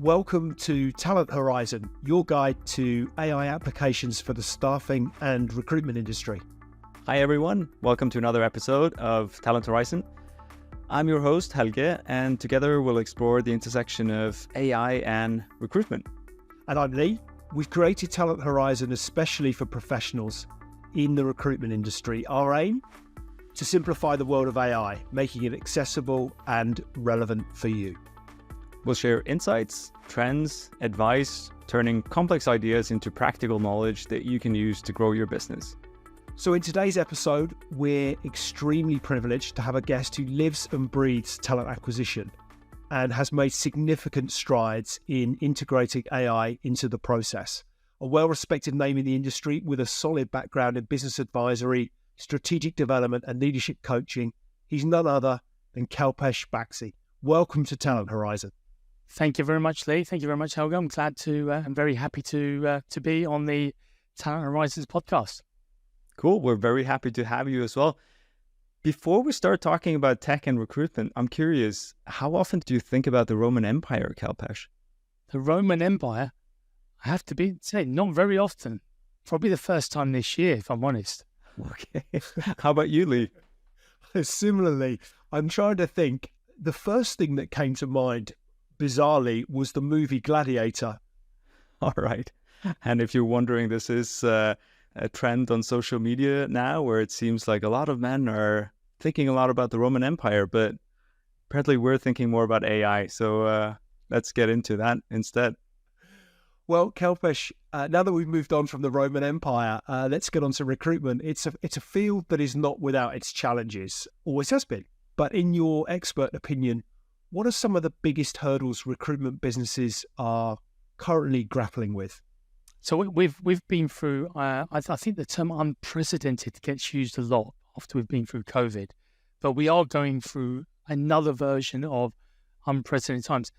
Welcome to Talent Horizon, your guide to AI applications for the staffing and recruitment industry. Hi everyone, welcome to another episode of Talent Horizon. I'm your host Helge, and together we'll explore the intersection of AI and recruitment. And I'm Lee. We've created Talent Horizon especially for professionals in the recruitment industry. Our aim? To simplify the world of AI, making it accessible and relevant for you. We'll share insights, trends, advice, turning complex ideas into practical knowledge that you can use to grow your business. So in today's episode, we're extremely privileged to have a guest who lives and breathes talent acquisition and has made significant strides in integrating AI into the process. A well-respected name in the industry with a solid background in business advisory, strategic development and leadership coaching. He's none other than Kalpesh Baxi. Welcome to Talent Horizon. Thank you very much, Lee. Thank you very much, Helga. I'm very happy to be on the Talent Horizons podcast. Cool. We're very happy to have you as well. Before we start talking about tech and recruitment, I'm curious, how often do you think about the Roman Empire, Kalpesh? The Roman Empire, I have to say, not very often. Probably the first time this year, if I'm honest. Okay. How about you, Lee? Similarly, I'm trying to think. The first thing that came to mind, bizarrely, was the movie Gladiator. All right. And if you're wondering, this is a trend on social media now where it seems like a lot of men are thinking a lot about the Roman Empire, but apparently we're thinking more about AI. So let's get into that instead. Well, Kalpesh, now that we've moved on from the Roman Empire, let's get on to recruitment. It's a field that is not without its challenges, always has been. But in your expert opinion, what are some of the biggest hurdles recruitment businesses are currently grappling with? So we've been through, I think the term unprecedented gets used a lot after we've been through COVID, but we are going through another version of unprecedented times.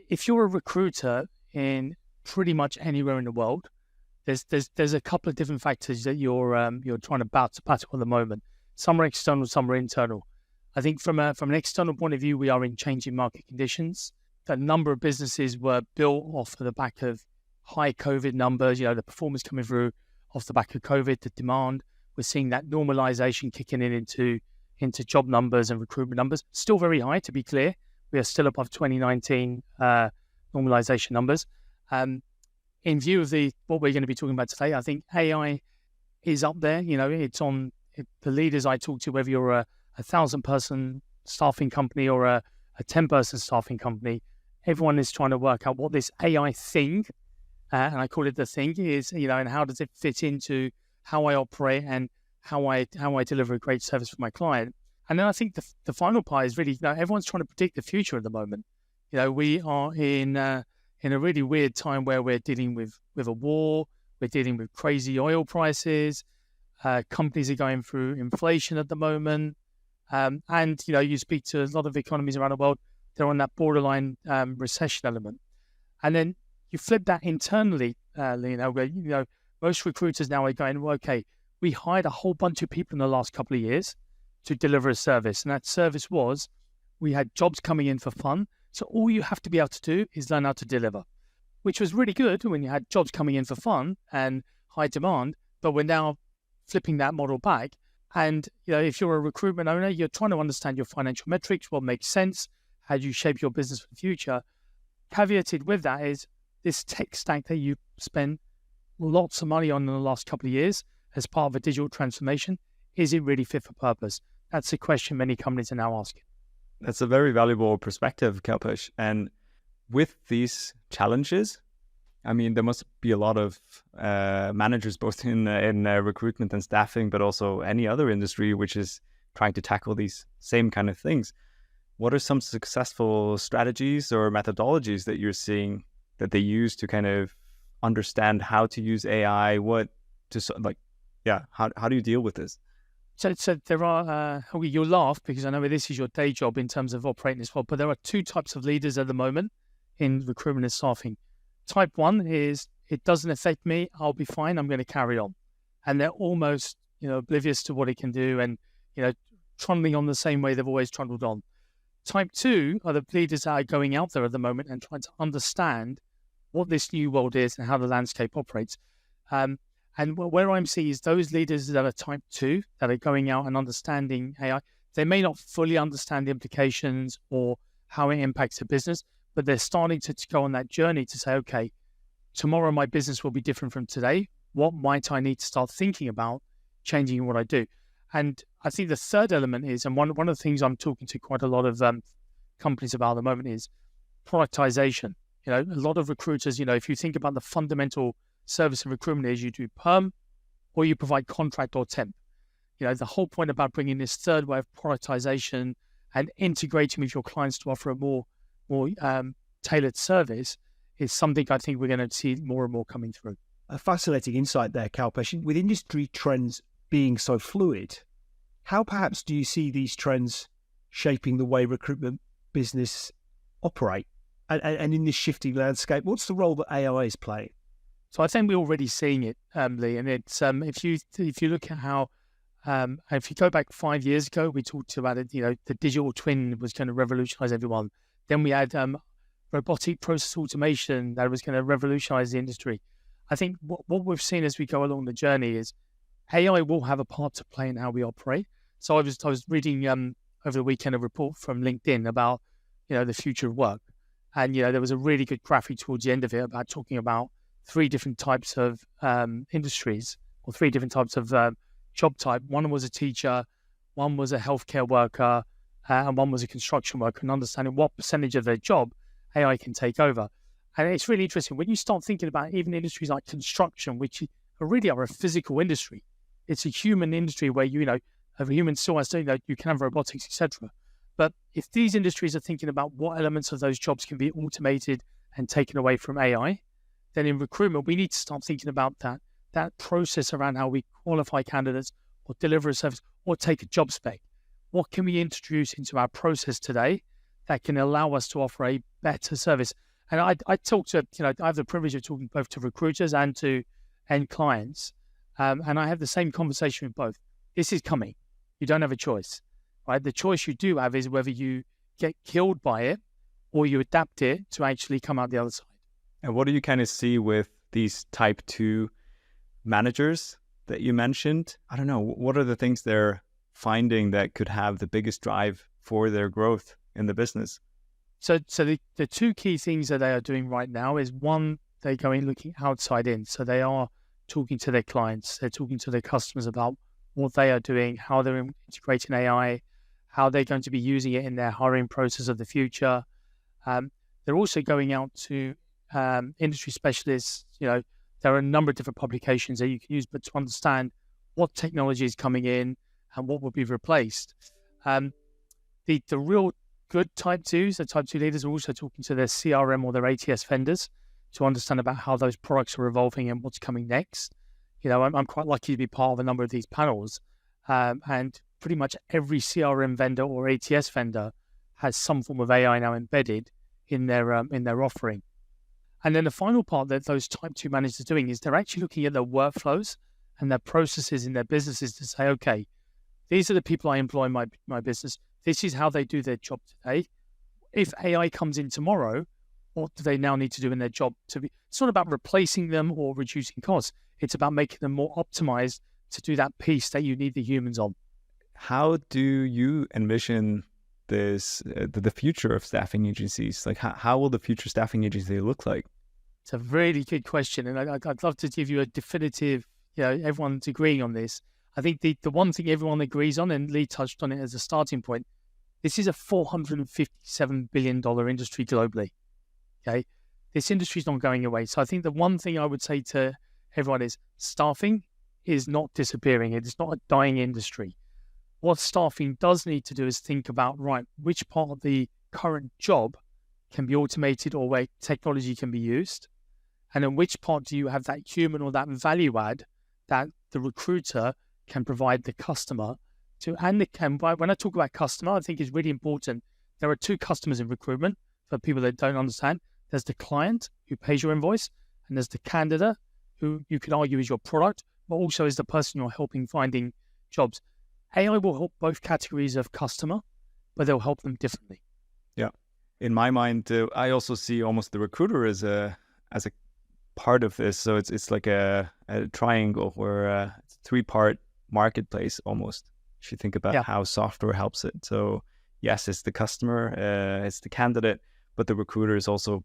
If you're a recruiter in pretty much anywhere in the world, there's a couple of different factors that you're trying to battle at the moment. Some are external, some are internal. I think from an external point of view, we are in changing market conditions. A number of businesses were built off of the back of high COVID numbers, the performance coming through off the back of COVID, the demand. We're seeing that normalization kicking in into job numbers and recruitment numbers. Still very high, to be clear. We are still above 2019 normalization numbers. In view of what we're going to be talking about today, I think AI is up there. It's on the leaders I talk to, whether you're a 1,000-person staffing company or a 10-person staffing company. Everyone is trying to work out what this AI thing, and I call it the thing, is, and how does it fit into how I operate and how I deliver a great service for my client. And then I think the final part is really, everyone's trying to predict the future at the moment. We are in a really weird time where we're dealing with a war, we're dealing with crazy oil prices, companies are going through inflation at the moment, and you speak to a lot of economies around the world, they're on that borderline recession element. And then you flip that internally, where most recruiters now are going, well, okay, we hired a whole bunch of people in the last couple of years to deliver a service, and that service was, we had jobs coming in for fun. So all you have to be able to do is learn how to deliver, which was really good when you had jobs coming in for fun and high demand. But we're now flipping that model back. And if you're a recruitment owner, you're trying to understand your financial metrics, what makes sense, how do you shape your business for the future. Caveated with that is this tech stack that you spent lots of money on in the last couple of years as part of a digital transformation. Is it really fit for purpose? That's a question many companies are now asking. That's a very valuable perspective, Kalpesh. And with these challenges, I mean, there must be a lot of managers, both in recruitment and staffing, but also any other industry which is trying to tackle these same kind of things. What are some successful strategies or methodologies that you're seeing that they use to kind of understand how to use AI? How do you deal with this? So there are, you'll laugh because I know this is your day job in terms of operating this world, but there are two types of leaders at the moment in recruitment and staffing. Type one is, it doesn't affect me, I'll be fine, I'm going to carry on. And they're almost, oblivious to what it can do and, trundling on the same way they've always trundled on. Type 2 are the leaders that are going out there at the moment and trying to understand what this new world is and how the landscape operates. And where I'm seeing is those leaders that are type 2, that are going out and understanding AI, they may not fully understand the implications or how it impacts the business, but they're starting to go on that journey to say, okay, tomorrow my business will be different from today. What might I need to start thinking about changing what I do? And I think the third element is, and one of the things I'm talking to quite a lot of companies about at the moment is productization. A lot of recruiters, if you think about the fundamental service of recruitment is you do perm or you provide contract or temp. The whole point about bringing this third way of productization and integrating with your clients to offer a more tailored service is something I think we're going to see more and more coming through. A fascinating insight there, Kalpesh. With industry trends being so fluid, how perhaps do you see these trends shaping the way recruitment business operate? And in this shifting landscape, what's the role that AI is playing? So I think we're already seeing it, Lee, and it's if you look at how if you go back 5 years ago, we talked about it. The digital twin was going to revolutionize everyone. Then we had robotic process automation that was going to revolutionize the industry. I think what we've seen as we go along the journey is AI will have a part to play in how we operate. So I was reading over the weekend a report from LinkedIn about the future of work, and there was a really good graphic towards the end of it about talking about 3 different types of industries or 3 different types of job type. One was a teacher, one was a healthcare worker, and one was a construction worker, and understanding what percentage of their job AI can take over. And it's really interesting when you start thinking about even industries like construction, which really are a physical industry. It's a human industry where a human still has to, you can have robotics, etc. But if these industries are thinking about what elements of those jobs can be automated and taken away from AI, then in recruitment, we need to start thinking about that process around how we qualify candidates or deliver a service or take a job spec. What can we introduce into our process today that can allow us to offer a better service? And I talk to, I have the privilege of talking both to recruiters and to end clients. And I have the same conversation with both. This is coming. You don't have a choice, right? The choice you do have is whether you get killed by it or you adapt it to actually come out the other side. And what do you kind of see with these type 2 managers that you mentioned? I don't know. What are the things they're finding that could have the biggest drive for their growth in the business? So the 2 key things that they are doing right now is, one, they're looking outside in. So they are talking to their clients. They're talking to their customers about what they are doing, how they're integrating AI, how they're going to be using it in their hiring process of the future. They're also going out to industry specialists. There are a number of different publications that you can use, but to understand what technology is coming in and what will be replaced. The real good type 2s, the type 2 leaders, are also talking to their CRM or their ATS vendors to understand about how those products are evolving and what's coming next. I'm quite lucky to be part of a number of these panels, and pretty much every CRM vendor or ATS vendor has some form of AI now embedded in their offering. And then the final part that those type 2 managers are doing is they're actually looking at their workflows and their processes in their businesses to say, okay, these are the people I employ in my business. This is how they do their job today. If AI comes in tomorrow, what do they now need to do in their job? It's not about replacing them or reducing costs. It's about making them more optimized to do that piece that you need the humans on. How do you envision this, the future of staffing agencies? Like, how will the future staffing agency look like? It's a really good question. And I'd love to give you a definitive, everyone's agreeing on this. I think the one thing everyone agrees on, and Lee touched on it as a starting point, this is a $457 billion industry globally. Okay. This industry is not going away. So I think the one thing I would say to everyone is staffing is not disappearing. It's not a dying industry. What staffing does need to do is think about, right, which part of the current job can be automated or where technology can be used? And in which part do you have that human or that value add that the recruiter can provide the customer to? And when I talk about customer, I think it's really important. There are 2 customers in recruitment for people that don't understand. There's the client who pays your invoice, and there's the candidate who you could argue is your product, but also is the person you're helping finding jobs. AI will help both categories of customer, but they'll help them differently. Yeah. In my mind, I also see almost the recruiter as a part of this. So it's like a triangle where it's a 3-part marketplace almost. If you think about how software helps it. So yes, it's the customer, it's the candidate, but the recruiter is also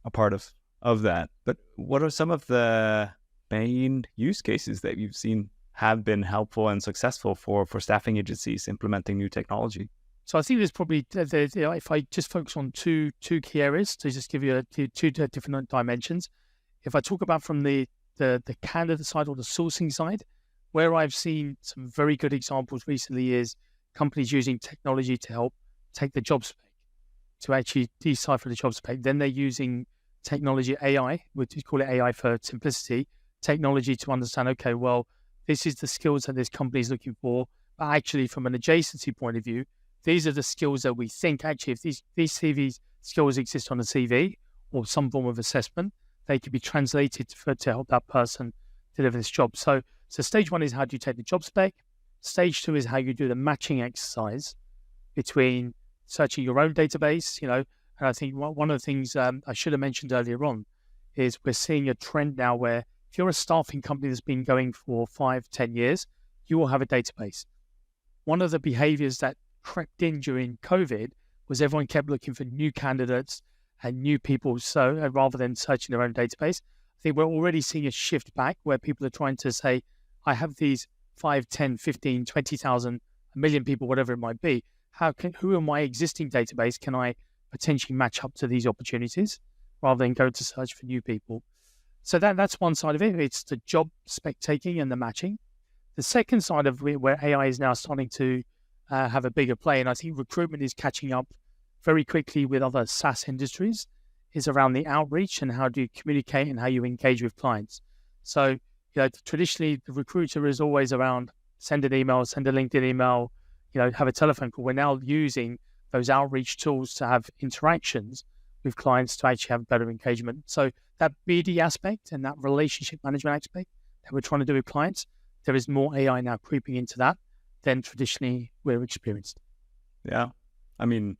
a part of that. But what are some of the main use cases that you've seen have been helpful and successful for staffing agencies implementing new technology? So I think there's probably, if I just focus on two key areas to just give you two different dimensions. If I talk about from the candidate side or the sourcing side, where I've seen some very good examples recently is companies using technology to help take the job spec, to actually decipher the job spec. Then they're using technology, AI, which we call it AI for simplicity, technology to understand, okay, well, this is the skills that this company is looking for. But actually, from an adjacency point of view, these are the skills that we think, actually, if these CV skills exist on a CV or some form of assessment, they could be translated to help that person deliver this job. So stage one is how do you take the job spec? Stage two is how you do the matching exercise between searching your own database, and I think one of the things I should have mentioned earlier on is we're seeing a trend now where if you're a staffing company that's been going for 5-10 years, you will have a database. One of the behaviors that crept in during COVID was everyone kept looking for new candidates and new people. So rather than searching their own database, I think we're already seeing a shift back where people are trying to say, I have these 5, 10, 15, 20,000, a million people, whatever it might be. Who in my existing database can I potentially match up to these opportunities rather than go to search for new people? So that's one side of it. It's the job spec taking and the matching. The second side of it, where AI is now starting to have a bigger play, and I think recruitment is catching up very quickly with other SaaS industries, is around the outreach and how do you communicate and how you engage with clients. So, traditionally the recruiter is always around send an email, send a LinkedIn email, have a telephone call. We're now using those outreach tools to have interactions with clients to actually have better engagement. So that BD aspect and that relationship management aspect that we're trying to do with clients, there is more AI now creeping into that than traditionally we're experienced. Yeah. I mean,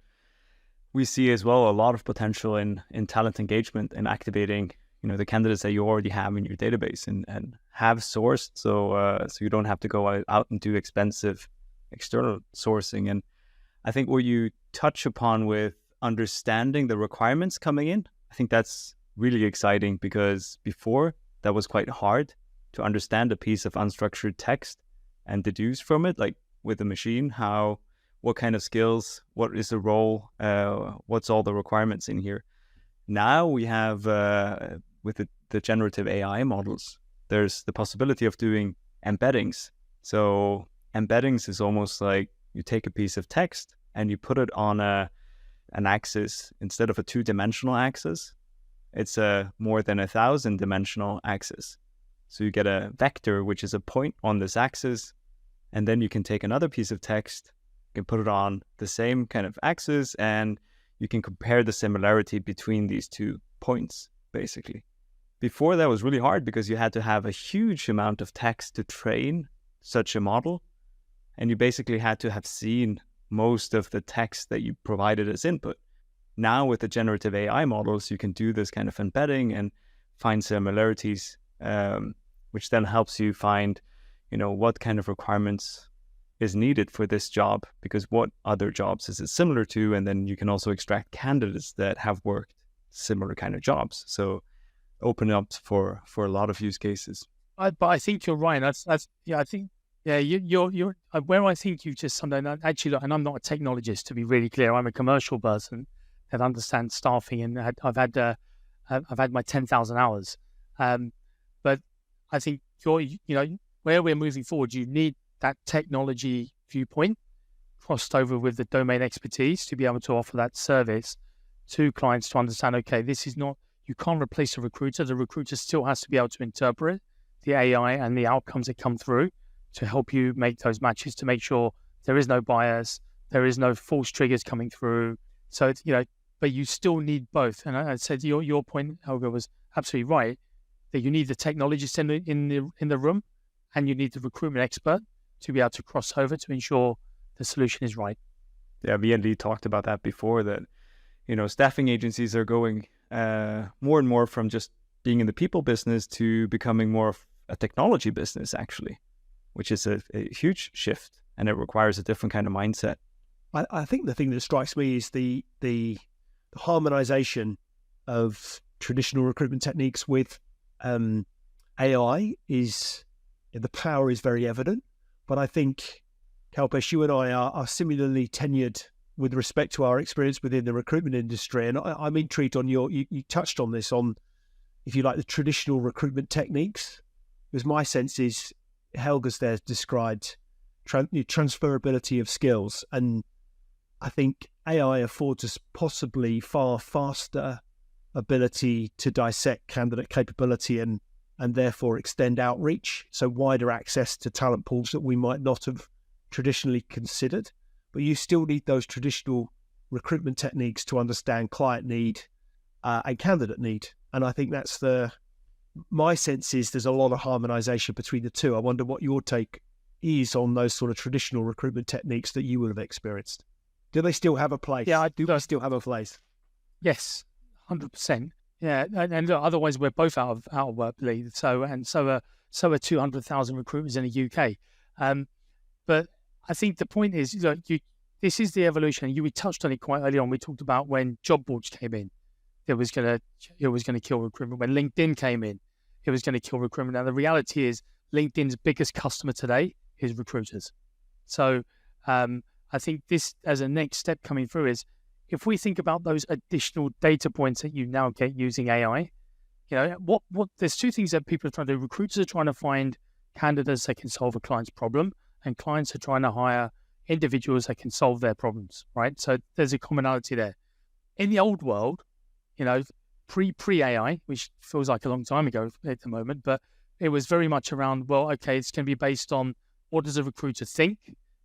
we see as well a lot of potential in talent engagement and activating, the candidates that you already have in your database and have sourced. So you don't have to go out and do expensive external sourcing. And I think what you touch upon with understanding the requirements coming in, I think that's really exciting because before that was quite hard to understand a piece of unstructured text and deduce from it, like with a machine, what kind of skills, what is the role, what's all the requirements in here. Now we have, with the generative AI models, there's the possibility of doing embeddings. So embeddings is almost like you take a piece of text and you put it on an axis. Instead of a 2-dimensional axis, it's a more than 1,000-dimensional axis. So you get a vector, which is a point on this axis, and then you can take another piece of text, you can put it on the same kind of axis, and you can compare the similarity between these 2 points, basically. Before that was really hard because you had to have a huge amount of text to train such a model, and you basically had to have seen most of the text that you provided as input. Now with the generative AI models, you can do this kind of embedding and find similarities, which then helps you find, what kind of requirements is needed for this job, because what other jobs is it similar to? And then you can also extract candidates that have worked similar kind of jobs. So open up for a lot of use cases. But I think you're right. You're where I think you just something actually, and I'm not a technologist, to be really clear. I'm a commercial person that understands staffing, and I've had my 10,000 hours. But I think where we're moving forward, you need that technology viewpoint crossed over with the domain expertise to be able to offer that service to clients to understand, okay, this is not, you can't replace a recruiter. The recruiter still has to be able to interpret the AI and the outcomes that come through to help you make those matches, to make sure there is no bias, there is no false triggers coming through. So it's, but you still need both. And I said your point, Helga, was absolutely right, that you need the technologist in the room, and you need the recruitment expert to be able to cross over to ensure the solution is right. Yeah, V&D talked about that before, that staffing agencies are going more and more from just being in the people business to becoming more of a technology business, actually, which is a huge shift, and it requires a different kind of mindset. I think the thing that strikes me is the harmonization of traditional recruitment techniques with AI is, the power is very evident. But I think, Kalpesh, you and I are similarly tenured with respect to our experience within the recruitment industry. And I'm intrigued on you touched on this, on, if you like, the traditional recruitment techniques, because my sense is Helga's there described transferability of skills. And I think AI affords us possibly far faster ability to dissect candidate capability and therefore extend outreach, so wider access to talent pools that we might not have traditionally considered. But you still need those traditional recruitment techniques to understand client need and candidate need. And I think that's my sense is there's a lot of harmonization between the two. I wonder what your take is on those sort of traditional recruitment techniques that you would have experienced. Do they still have a place? Yeah, do they still have a place? Yes, 100%. Yeah, and look, otherwise we're both out of work, Lee. So are 200,000 recruiters in the UK. But I think the point is, look, this is the evolution. We touched on it quite early on. We talked about when job boards came in, it was gonna kill recruitment. When LinkedIn came in, it was going to kill recruitment. Now the reality is, LinkedIn's biggest customer today is recruiters. So I think this, as a next step coming through, is if we think about those additional data points that you now get using AI, what there's two things that people are trying to do. Recruiters are trying to find candidates that can solve a client's problem, and clients are trying to hire individuals that can solve their problems, right? So there's a commonality there. In the old world, pre-AI, which feels like a long time ago at the moment, but it was very much around, well, okay, it's going to be based on what does a recruiter think?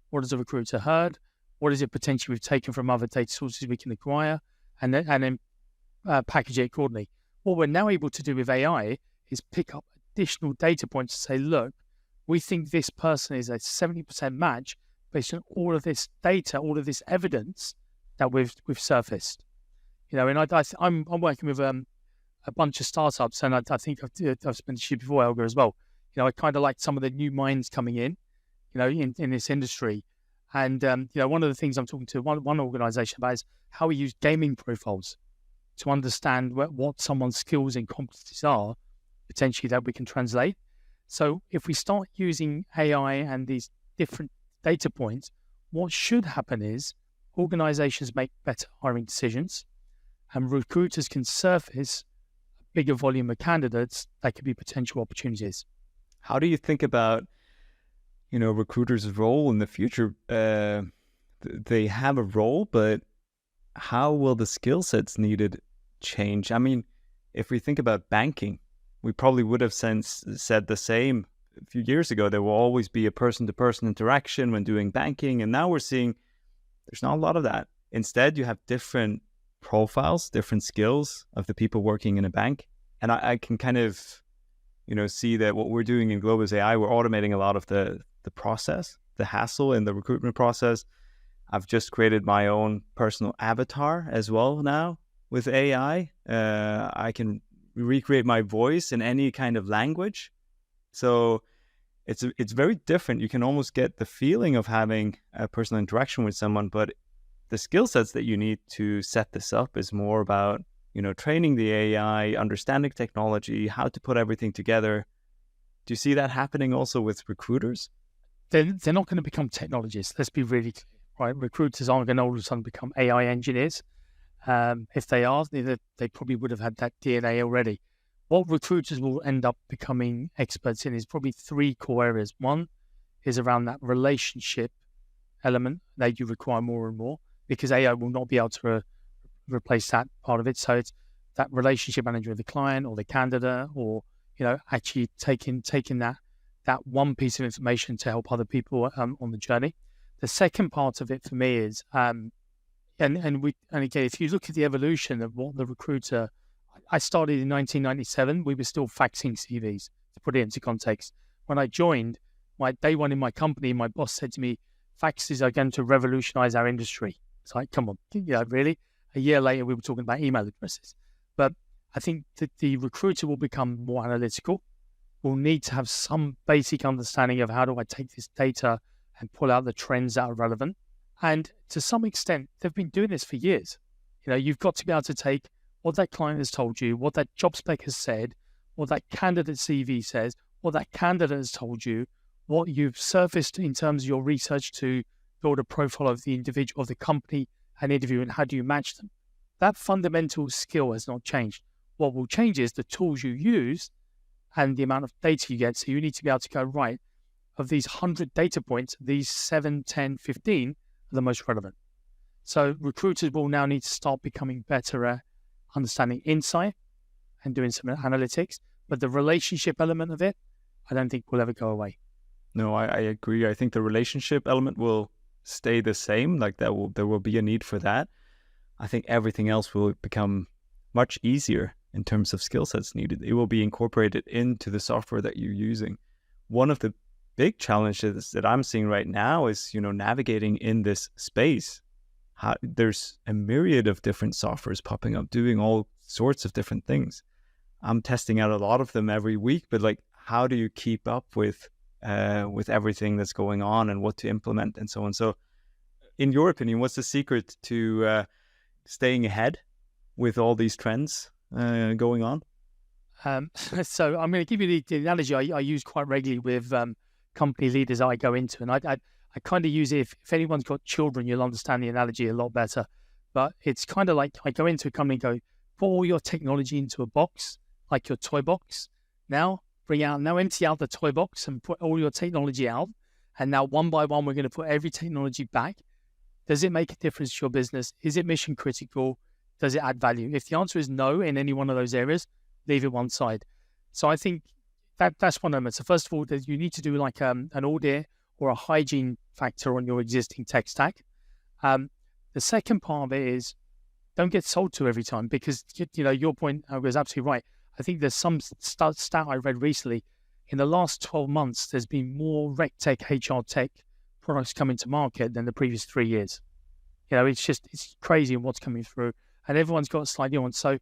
What has a recruiter heard? What is it potentially we've taken from other data sources we can acquire, and then package it accordingly. What we're now able to do with AI is pick up additional data points to say, look, we think this person is a 70% match based on all of this data, all of this evidence that we've surfaced. And I'm working with a bunch of startups, and I think I've mentioned to you before, Helga, as well. I kind of like some of the new minds coming in, in this industry. And, one of the things I'm talking to one organization about is how we use gaming profiles to understand what someone's skills and competencies are, potentially, that we can translate. So if we start using AI and these different data points, what should happen is organizations make better hiring decisions, and recruiters can surface a bigger volume of candidates that could be potential opportunities. How do you think about, recruiters' role in the future? They have a role, but how will the skill sets needed change? I mean, if we think about banking, we probably would have said the same a few years ago. There will always be a person-to-person interaction when doing banking, and now we're seeing there's not a lot of that. Instead, you have different profiles, different skills of the people working in a bank. And I can kind of, see that what we're doing in Globus AI, we're automating a lot of the process, the hassle in the recruitment process. I've just created my own personal avatar as well now with AI. I can recreate my voice in any kind of language. So it's very different. You can almost get the feeling of having a personal interaction with someone, but the skill sets that you need to set this up is more about, training the AI, understanding technology, how to put everything together. Do you see that happening also with recruiters? They're not going to become technologists. Let's be really clear, right? Recruiters aren't going to all of a sudden become AI engineers. If they are, they probably would have had that DNA already. What recruiters will end up becoming experts in is probably three core areas. One is around that relationship element that you require more and more, because AI will not be able to replace that part of it. So it's that relationship manager with the client or the candidate, or actually taking that one piece of information to help other people on the journey. The second part of it for me is, and again, if you look at the evolution of what the recruiter, I started in 1997. We were still faxing CVs, to put it into context. When I joined, my day one in my company, my boss said to me, "Faxes are going to revolutionize our industry." It's like, come on, really? a year later, we were talking about email addresses. But I think that the recruiter will become more analytical. Will need to have some basic understanding of how do I take this data and pull out the trends that are relevant. And to some extent, they've been doing this for years. You've got to be able to take what that client has told you, what that job spec has said, what that candidate CV says, what that candidate has told you, what you've surfaced in terms of your research to build a profile of the individual, of the company and interview, and how do you match them. That fundamental skill has not changed. What will change is the tools you use and the amount of data you get. So you need to be able to go, right, of these 100 data points, these 7, 10, 15 are the most relevant. So recruiters will now need to start becoming better at understanding insight and doing some analytics. But the relationship element of it, I don't think will ever go away. No, I agree. I think the relationship element will stay the same. Like there will be a need for that. I think everything else will become much easier in terms of skill sets needed. It will be incorporated into the software that you're using. One of the big challenges that I'm seeing right now is, navigating in this space. There's a myriad of different softwares popping up, doing all sorts of different things. I'm testing out a lot of them every week, but how do you keep up with everything that's going on and what to implement and so on? So in your opinion, what's the secret to staying ahead with all these trends going on? So I'm going to give you the analogy I use quite regularly with company leaders I go into. And I kind of use it, if anyone's got children, you'll understand the analogy a lot better. But it's kind of like I go into a company and go, put all your technology into a box, like your toy box. Now empty out the toy box and put all your technology out. And now one by one, we're going to put every technology back. Does it make a difference to your business? Is it mission critical? Does it add value? If the answer is no in any one of those areas, leave it one side. So I think that's one element. So first of all, you need to do like an audit or a hygiene factor on your existing tech stack. The second part of it is don't get sold to every time, because your point was absolutely right. I think there's some stat I read recently. In the last 12 months, there's been more rec tech, HR tech products coming to market than the previous 3 years. It's crazy what's coming through, and everyone's got slightly on. So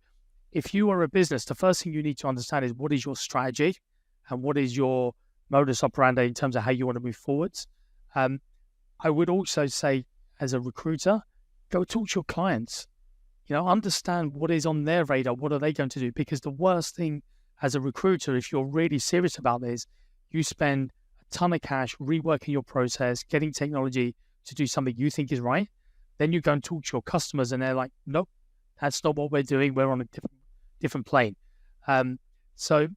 if you are a business, the first thing you need to understand is what is your strategy and what is your modus operandi in terms of how you want to move forwards. I would also say, as a recruiter, go talk to your clients. Understand what is on their radar. What are they going to do? Because the worst thing as a recruiter, if you're really serious about this, you spend a ton of cash reworking your process, getting technology to do something you think is right. Then you go and talk to your customers and they're like, nope, that's not what we're doing. We're on a different plane. So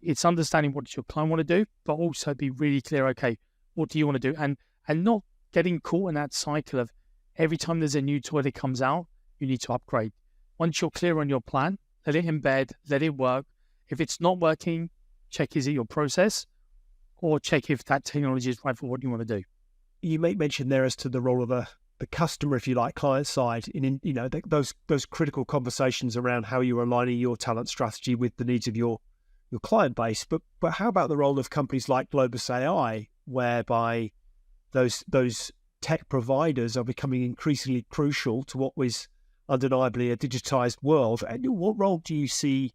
it's understanding what does your client want to do, but also be really clear, okay, what do you want to do? And not getting caught in that cycle of every time there's a new toy that comes out, you need to upgrade. Once you're clear on your plan, let it embed, let it work. If it's not working, check is it your process, or check if that technology is right for what you want to do. You make mention there as to the role of the customer, if you like, client side, in those critical conversations around how you're aligning your talent strategy with the needs of your client base. But how about the role of companies like Globus AI, whereby those tech providers are becoming increasingly crucial to what was undeniably a digitized world? And what role do you see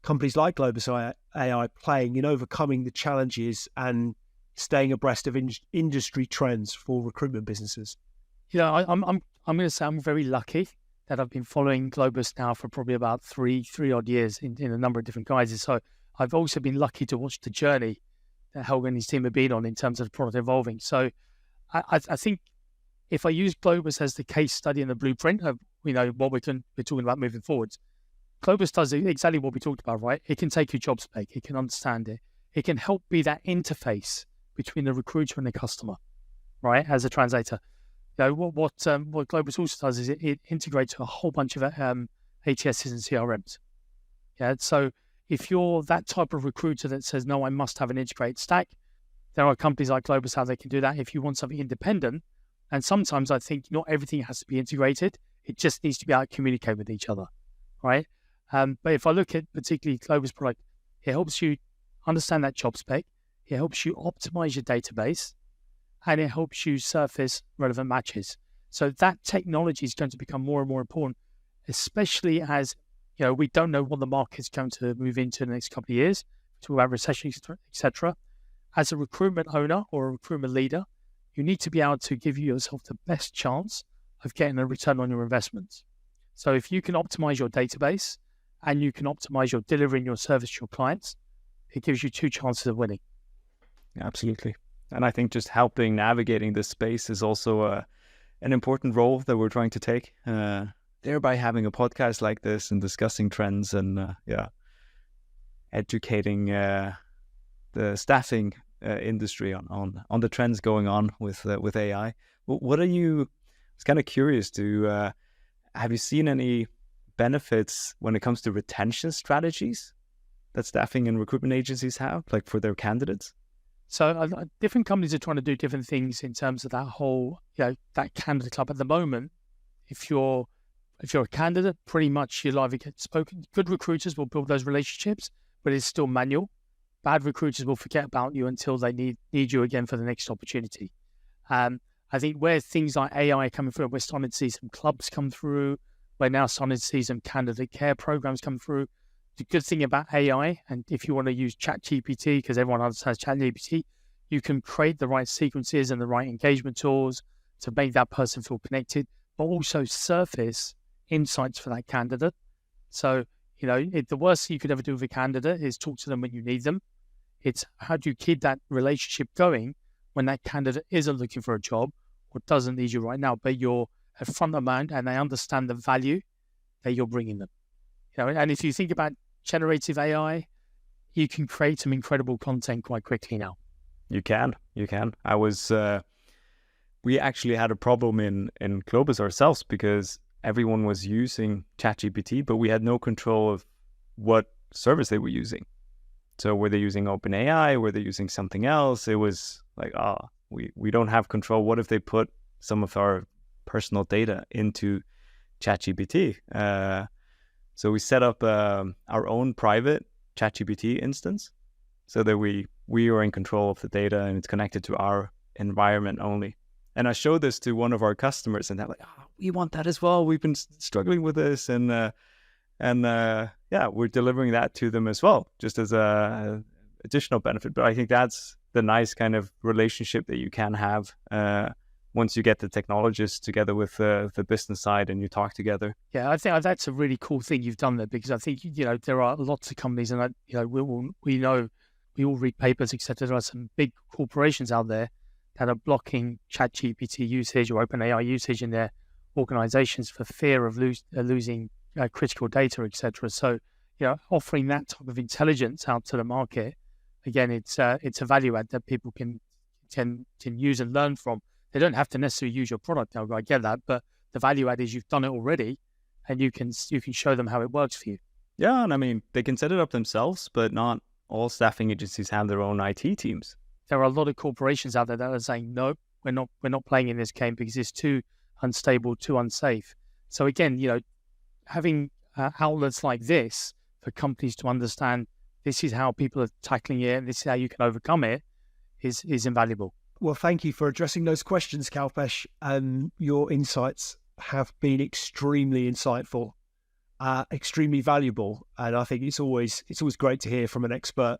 companies like Globus AI playing in overcoming the challenges and staying abreast of industry trends for recruitment businesses? I'm going to say I'm very lucky that I've been following Globus now for probably about three odd years in a number of different guises. So I've also been lucky to watch the journey that Helge and his team have been on in terms of the product evolving. So I think if I use Globus as the case study and the blueprint of what we're talking about moving forwards, Globus does exactly what we talked about, right? It can take your job spec, it can understand it, it can help be that interface between the recruiter and the customer, right? As a translator. What Globus also does is it integrates a whole bunch of ATSs and CRMs. Yeah, so if you're that type of recruiter that says, no, I must have an integrated stack, there are companies like Globus how they can do that. If you want something independent, and sometimes I think not everything has to be integrated, it just needs to be able to communicate with each other, right? But if I look at particularly Globus product, it helps you understand that job spec, it helps you optimize your database, and it helps you surface relevant matches. So that technology is going to become more and more important especially as we don't know what the market's going to move into in the next couple of years. Talk about recession, etc. As a recruitment owner or a recruitment leader, you need to be able to give yourself the best chance of getting a return on your investments. So if you can optimize your database and you can optimize your delivering your service to your clients, it gives you 2 chances of winning. Absolutely. And I think just helping navigating this space is also an important role that we're trying to take, thereby having a podcast like this and discussing trends and educating the staffing industry on the trends going on with AI. What are you? I was kind of curious to have you seen any benefits when it comes to retention strategies that staffing and recruitment agencies have, like for their candidates? So different companies are trying to do different things in terms of that whole, that candidate club. At the moment, if you're a candidate, pretty much you'll either get spoken. Good recruiters will build those relationships, but it's still manual. Bad recruiters will forget about you until they need you again for the next opportunity. I think where things like AI are coming through, we're starting to see some clubs come through. We're now starting to see some candidate care programs come through. The good thing about AI, and if you want to use ChatGPT, because everyone understands ChatGPT, you can create the right sequences and the right engagement tools to make that person feel connected, but also surface insights for that candidate. So, the worst thing you could ever do with a candidate is talk to them when you need them. It's how do you keep that relationship going when that candidate isn't looking for a job or doesn't need you right now, but you're at front of mind and they understand the value that you're bringing them. And if you think about generative AI, you can create some incredible content quite quickly now. You can. I was, we actually had a problem in Globus ourselves because everyone was using ChatGPT, but we had no control of what service they were using. So were they using OpenAI? Were they using something else? It was like, we don't have control. What if they put some of our personal data into ChatGPT? So we set up our own private ChatGPT instance so that we are in control of the data and it's connected to our environment only. And I showed this to one of our customers and they're like, we want that as well. We've been struggling with this. And we're delivering that to them as well, just as a additional benefit. But I think that's the nice kind of relationship that you can have once you get the technologists together with the business side and you talk together. Yeah, I think that's a really cool thing you've done there, because I think, there are lots of companies and, we all read papers, etc. There are some big corporations out there that are blocking ChatGPT usage or OpenAI usage in their organizations for fear of losing critical data, etc. So, offering that type of intelligence out to the market, again, it's a value add that people can use and learn from. They don't have to necessarily use your product. I get that, but the value add is you've done it already, and you can show them how it works for you. Yeah, and I mean they can set it up themselves, but not all staffing agencies have their own IT teams. There are a lot of corporations out there that are saying, no, we're not playing in this game because it's too unstable, too unsafe. So again, having outlets like this for companies to understand this is how people are tackling it, and this is how you can overcome it, is invaluable. Well, thank you for addressing those questions, Kalpesh. Your insights have been extremely insightful, extremely valuable, and I think it's always great to hear from an expert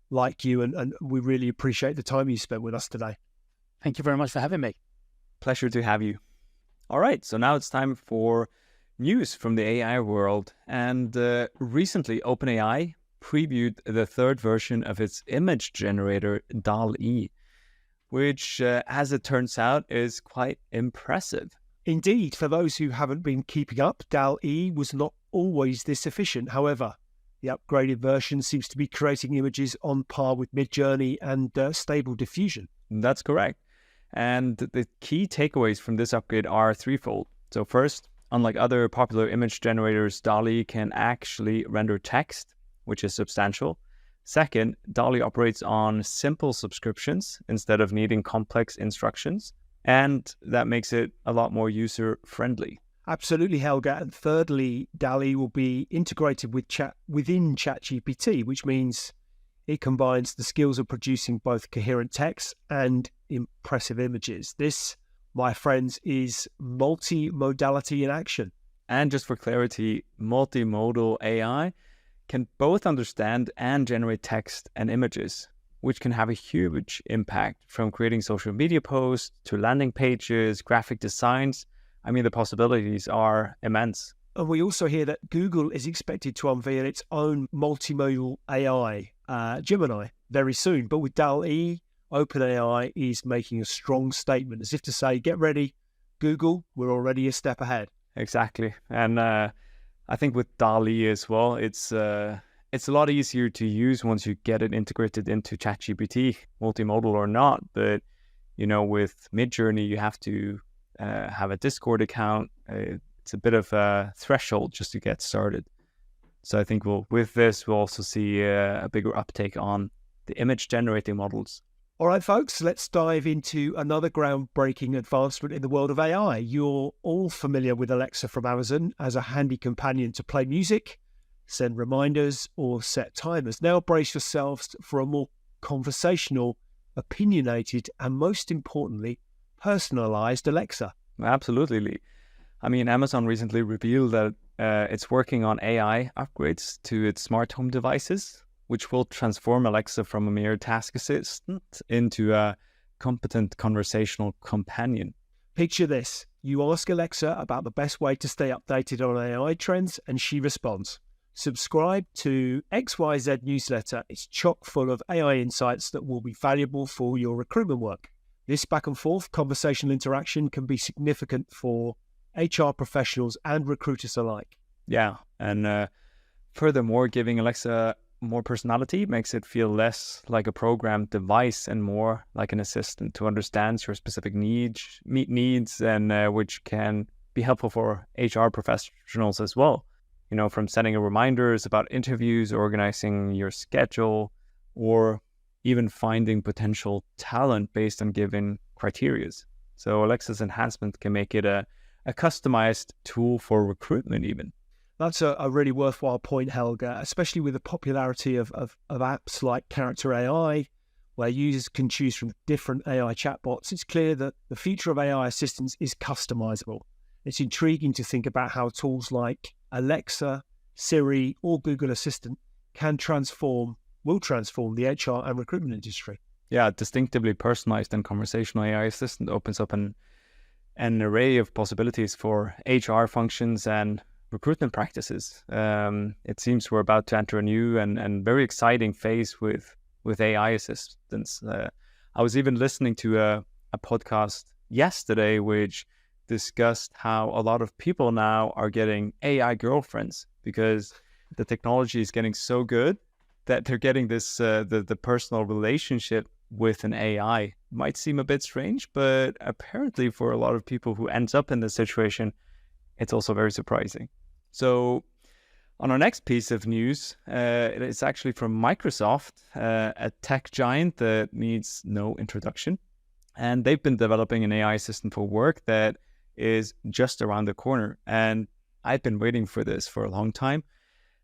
like you, and we really appreciate the time you spent with us today. Thank you very much for having me. Pleasure to have you. All right, so now it's time for news from the AI world. And recently, OpenAI previewed the 3rd version of its image generator, DALL-E, which, as it turns out, is quite impressive. Indeed, for those who haven't been keeping up, DALL-E was not always this efficient. However, the upgraded version seems to be creating images on par with Midjourney and Stable Diffusion. That's correct. And the key takeaways from this upgrade are threefold. So first, unlike other popular image generators, DALL-E can actually render text, which is substantial. Second, DALL-E operates on simple subscriptions instead of needing complex instructions. And that makes it a lot more user-friendly. Absolutely, Helga. And thirdly, DALL-E will be integrated within ChatGPT, which means it combines the skills of producing both coherent text and impressive images. This, my friends, is multi-modality in action. And just for clarity, multimodal AI can both understand and generate text and images, which can have a huge impact from creating social media posts to landing pages, graphic designs. I mean, the possibilities are immense. And we also hear that Google is expected to unveil its own multimodal AI, Gemini, very soon. But with DALL-E, OpenAI is making a strong statement, as if to say, get ready, Google, we're already a step ahead. Exactly. And I think with DALL-E as well, it's a lot easier to use once you get it integrated into ChatGPT, multimodal or not. But, with Midjourney, you have to have a Discord account. It's a bit of a threshold just to get started. So I think with this, we'll also see a bigger uptake on the image generating models. All right, folks, let's dive into another groundbreaking advancement in the world of AI. You're all familiar with Alexa from Amazon as a handy companion to play music, send reminders, or set timers. Now brace yourselves for a more conversational, opinionated, and most importantly, personalized Alexa. Absolutely, Lee. I mean, Amazon recently revealed that it's working on AI upgrades to its smart home devices, which will transform Alexa from a mere task assistant into a competent conversational companion. Picture this. You ask Alexa about the best way to stay updated on AI trends, and she responds. Subscribe to XYZ newsletter. It's chock full of AI insights that will be valuable for your recruitment work. This back and forth conversational interaction can be significant for HR professionals and recruiters alike. Yeah, and furthermore, giving Alexa more personality makes it feel less like a programmed device and more like an assistant who understands your specific needs, and which can be helpful for HR professionals as well. From sending reminders about interviews, organizing your schedule, or even finding potential talent based on given criteria. So Alexa's enhancement can make it a customized tool for recruitment even. That's a really worthwhile point, Helga, especially with the popularity of apps like Character AI, where users can choose from different AI chatbots. It's clear that the future of AI assistants is customizable. It's intriguing to think about how tools like Alexa, Siri, or Google Assistant will transform the HR and recruitment industry. Yeah, distinctively personalized and conversational AI assistant opens up an array of possibilities for HR functions and recruitment practices. It seems we're about to enter a new and very exciting phase with AI assistants. I was even listening to a podcast yesterday which discussed how a lot of people now are getting AI girlfriends because the technology is getting so good that they're getting this the personal relationship with an AI. Might seem a bit strange, but apparently for a lot of people who ends up in this situation, it's also very surprising. So on our next piece of news, it's actually from Microsoft, a tech giant that needs no introduction. And they've been developing an AI assistant for work that is just around the corner. And I've been waiting for this for a long time.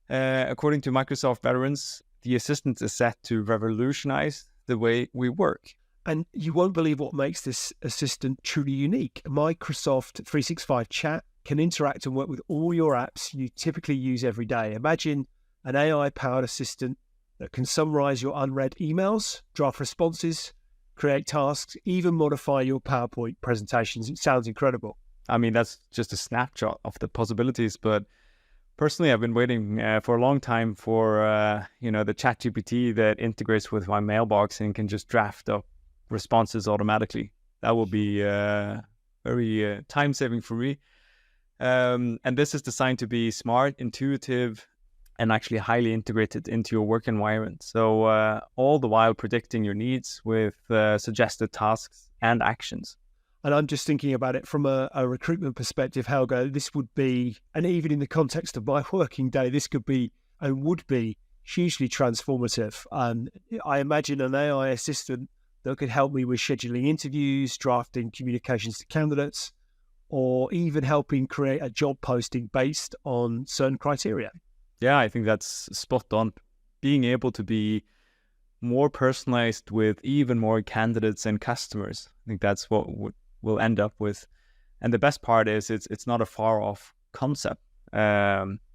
According to Microsoft veterans, the assistant is set to revolutionize the way we work. And you won't believe what makes this assistant truly unique. Microsoft 365 Chat can interact and work with all your apps you typically use every day. Imagine an AI-powered assistant that can summarize your unread emails, draft responses, create tasks, even modify your PowerPoint presentations. It sounds incredible. I mean, that's just a snapshot of the possibilities, but personally, I've been waiting for a long time for, the ChatGPT that integrates with my mailbox and can just draft up responses automatically. That will be very time-saving for me. And this is designed to be smart, intuitive, and actually highly integrated into your work environment. So all the while predicting your needs with suggested tasks and actions. And I'm just thinking about it from a recruitment perspective, Helga. This would be, and even in the context of my working day, this could be and would be hugely transformative. I imagine an AI assistant that could help me with scheduling interviews, drafting communications to candidates, or even helping create a job posting based on certain criteria. Yeah, I think that's spot on. Being able to be more personalized with even more candidates and customers. I think that's what we'll end up with. And the best part is it's not a far off concept.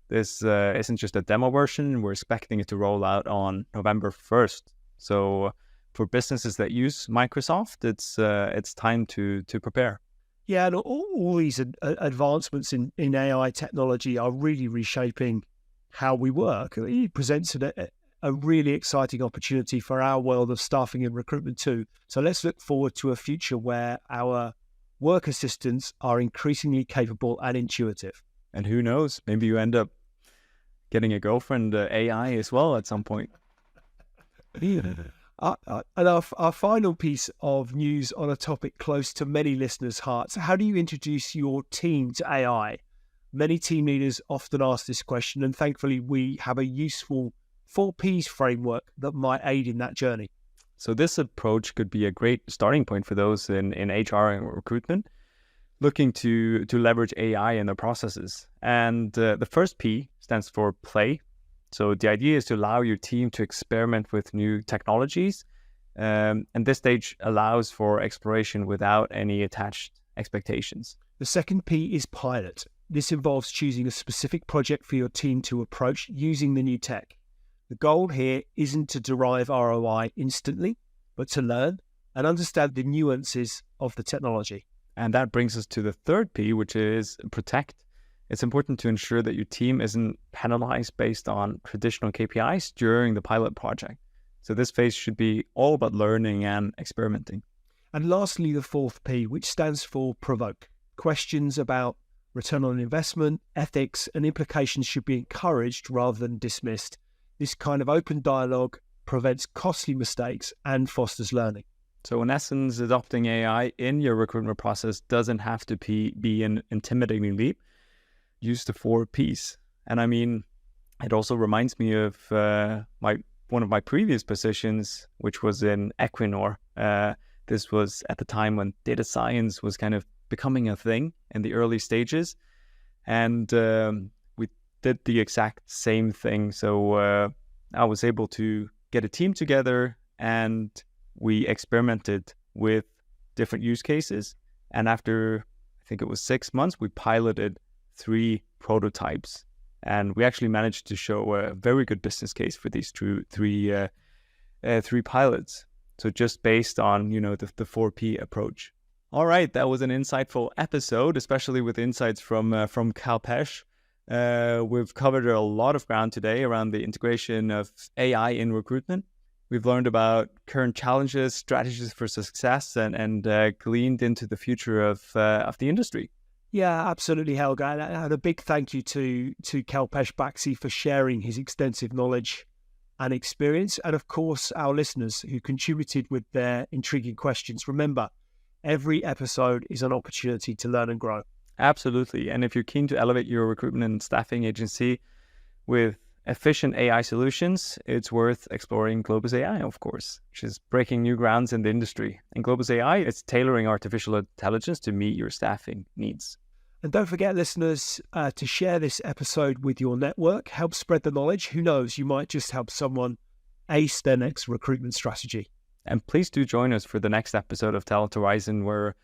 This isn't just a demo version. We're expecting it to roll out on November 1st. So for businesses that use Microsoft, it's time to prepare. Yeah, and all these advancements in AI technology are really reshaping how we work. It presents a really exciting opportunity for our world of staffing and recruitment too. So let's look forward to a future where our work assistants are increasingly capable and intuitive. And who knows, maybe you end up getting a girlfriend AI as well at some point. And our final piece of news on a topic close to many listeners' hearts: how do you introduce your team to AI? Many team leaders often ask this question, and thankfully we have a useful 4Ps framework that might aid in that journey. So this approach could be a great starting point for those in HR and recruitment looking to leverage AI in their processes. And the first P stands for play. So the idea is to allow your team to experiment with new technologies. And this stage allows for exploration without any attached expectations. The second P is pilot. This involves choosing a specific project for your team to approach using the new tech. The goal here isn't to derive ROI instantly, but to learn and understand the nuances of the technology. And that brings us to the third P, which is protect. It's important to ensure that your team isn't penalized based on traditional KPIs during the pilot project. So this phase should be all about learning and experimenting. And lastly, the fourth P, which stands for provoke. Questions about return on investment, ethics, and implications should be encouraged rather than dismissed. This kind of open dialogue prevents costly mistakes and fosters learning. So in essence, adopting AI in your recruitment process doesn't have to be an intimidating leap. Use the 4 Ps. And I mean, it also reminds me of one of my previous positions, which was in Equinor. This was at the time when data science was kind of becoming a thing in the early stages. And we did the exact same thing. So I was able to get a team together and we experimented with different use cases. And after, I think it was 6 months, we piloted 3 prototypes. And we actually managed to show a very good business case for these three pilots. So just based on, the 4P approach. All right, that was an insightful episode, especially with insights from Kalpesh. We've covered a lot of ground today around the integration of AI in recruitment. We've learned about current challenges, strategies for success, and gleaned into the future of the industry. Yeah, absolutely, Helga. And a big thank you to Kalpesh Baxi for sharing his extensive knowledge and experience. And of course, our listeners who contributed with their intriguing questions. Remember, every episode is an opportunity to learn and grow. Absolutely. And if you're keen to elevate your recruitment and staffing agency with efficient AI solutions, it's worth exploring Globus AI, of course, which is breaking new grounds in the industry. In Globus AI, it's tailoring artificial intelligence to meet your staffing needs. And don't forget, listeners, to share this episode with your network. Help spread the knowledge. Who knows, you might just help someone ace their next recruitment strategy. And please do join us for the next episode of Talent Horizon, where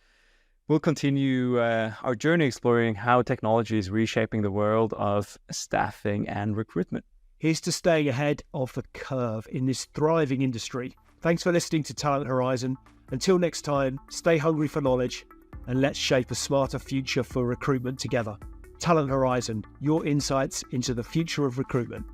we'll continue our journey exploring how technology is reshaping the world of staffing and recruitment. Here's to staying ahead of the curve in this thriving industry. Thanks for listening to Talent Horizon. Until next time, stay hungry for knowledge and let's shape a smarter future for recruitment together. Talent Horizon, your insights into the future of recruitment.